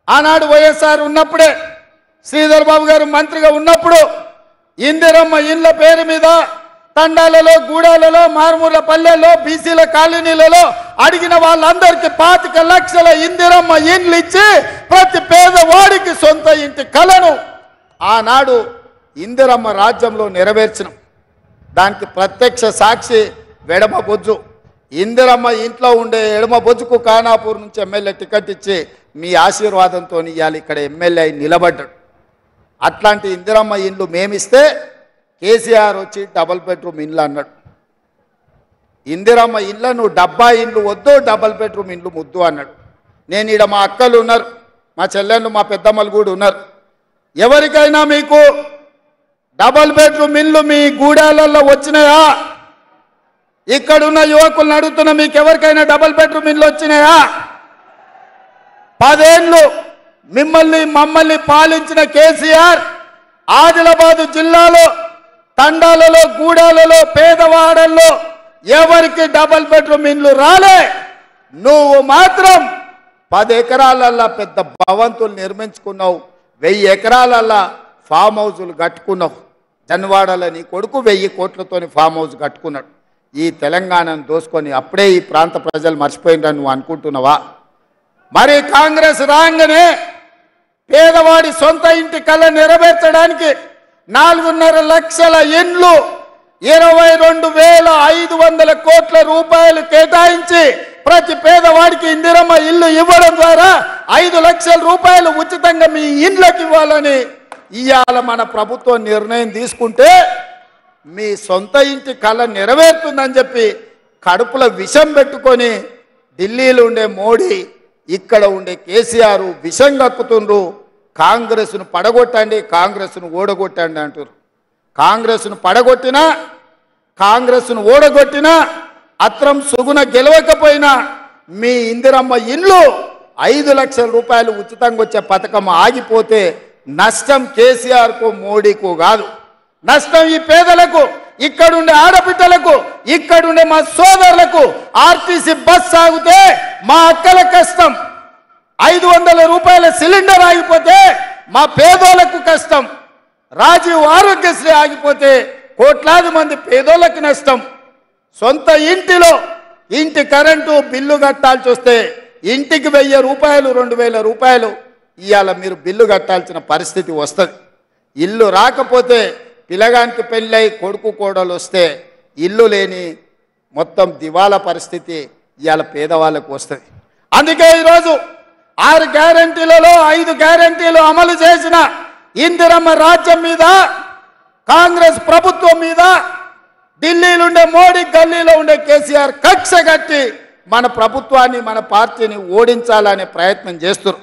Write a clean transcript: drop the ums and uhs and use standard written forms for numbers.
ఆనాడు వైఎస్ఆర్ ఉన్నప్పుడే శ్రీధర్ బాబు గారు మంత్రిగా ఉన్నప్పుడు ఇందిరమ్మ ఇండ్ల పేరు మీద తండాలలో గూడాలలో మారుమూల పల్లెల్లో బీసీల కాలనీలలో అడిగిన వాళ్ళందరికీ 25 లక్షల ఇందిరమ్మ ఇండ్లు ఇచ్చి ప్రతి పేదవాడికి సొంత ఇంటి కలను ఆనాడు ఇందిరమ్మ రాజ్యంలో నెరవేర్చినాం. దానికి ప్రత్యక్ష సాక్షి వెడమ బొజ్జు. ఇందిరమ్మ ఇంట్లో ఉండే ఎడమ బొజ్జుకు ఖానాపూర్ నుంచి ఎమ్మెల్యే టికెట్ ఇచ్చి మీ ఆశీర్వాదంతో ఇవాళ ఇక్కడ ఎమ్మెల్యే నిలబడ్డాడు. అట్లాంటి ఇందిరమ్మ ఇండ్లు మేమిస్తే కేసీఆర్ వచ్చి డబుల్ బెడ్రూమ్ ఇండ్లు అన్నాడు. ఇందిరమ్మ ఇండ్లను డబ్బా ఇండ్లు వద్దు, డబుల్ బెడ్రూమ్ ఇండ్లు ముద్దు అన్నాడు. నేను ఈడ మా అక్కలు ఉన్నారు, మా చెల్లెళ్ళు, మా పెద్దమ్మలు కూడా ఉన్నారు. ఎవరికైనా మీకు డబుల్ బెడ్రూమ్ ఇండ్లు మీ గూడాలలో వచ్చినాయా? ఇక్కడున్న యువకులను అడుగుతున్న మీకు ఎవరికైనా డబుల్ బెడ్రూమ్ ఇండ్లు వచ్చినాయా? 10 ఏళ్ళు మమ్మల్ని పాలించిన కేసీఆర్ ఆదిలాబాదు జిల్లాలో తండాలలో గూడాలలో పేదవాడల్లో ఎవరికి డబుల్ బెడ్రూమ్ ఇండ్లు రాలే. నువ్వు మాత్రం 10 ఎకరాలల్లా పెద్ద భవంతులు నిర్మించుకున్నావు, 1000 ఎకరాలల్లా ఫామ్ హౌజులు కట్టుకున్నావు. జన్వాడలో నీ కొడుకు 1000 కోట్లతోని ఫామ్ హౌస్ కట్టుకున్నాడు. ఈ తెలంగాణను దోసుకొని అప్పుడే ఈ ప్రాంత ప్రజలు మర్చిపోయిందని నువ్వు అనుకుంటున్నావా? మరి కాంగ్రెస్ రాగానే పేదవాడి సొంత ఇంటి కళ నెరవేర్చడానికి 4.5 లక్షల ఇండ్లు 22,500 కోట్ల రూపాయలు కేటాయించి ప్రతి పేదవాడికి ఇందిరమ్మ ఇల్లు ఇవ్వడం ద్వారా 5 లక్షల రూపాయలు ఉచితంగా మీ ఇండ్లకు ఇవ్వాలని ఇవాళ మన ప్రభుత్వం నిర్ణయం తీసుకుంటే మీ సొంత ఇంటి కళ నెరవేరుతుందని చెప్పి కడుపులో విషం పెట్టుకొని ఢిల్లీలో ఉండే మోడీ, ఇక్కడ ఉండే కేసీఆర్ విషం కక్కుతుండ్రు. కాంగ్రెస్ను పడగొట్టండి, కాంగ్రెస్ను ఓడగొట్టండి అంటారు. కాంగ్రెస్ను పడగొట్టినా, కాంగ్రెస్ను ఓడగొట్టినా, అత్రం సుగుణ గెలవకపోయినా మీ ఇందిరమ్మ ఇల్లు 5 లక్షల రూపాయలు ఉచితంగా వచ్చే పథకం ఆగిపోతే నష్టం కేసీఆర్కు మోడీకు కాదు, నష్టం ఈ పేదలకు, ఇక్కడుండే ఆడబిడ్డలకు, ఇక్కడుండే మా సోదరులకు. ఆర్టీసీ బస్ సాగితే మా అక్కల కష్టం, 500 రూపాయల సిలిండర్ ఆగిపోతే మా పేదోళ్లకు కష్టం, రాజీవ్ ఆరోగ్యశ్రీ ఆగిపోతే కోట్లాది మంది పేదోళ్ళకి నష్టం. సొంత ఇంటిలో ఇంటి కరెంటు బిల్లు కట్టాల్సి వస్తే ఇంటికి 1000 రూపాయలు 2000 రూపాయలు ఇవాళ మీరు బిల్లు కట్టాల్సిన పరిస్థితి వస్తుంది. ఇల్లు రాకపోతే పిల్లగానికి పెళ్ళై కొడుకు కోడలు వస్తే ఇల్లు లేని మొత్తం దివాలా పరిస్థితి ఇవాళ పేదవాళ్ళకు వస్తుంది. అందుకే ఈరోజు 6 గ్యారంటీలలో 5 గ్యారంటీలు అమలు చేసిన ఇందిరమ్మ రాజ్యం మీద, కాంగ్రెస్ ప్రభుత్వం మీద ఢిల్లీలో ఉండే మోడీ, గల్లీలో ఉండే కేసీఆర్ కక్ష కట్టి మన ప్రభుత్వాన్ని, మన పార్టీని ఓడించాలనే ప్రయత్నం చేస్తున్నారు.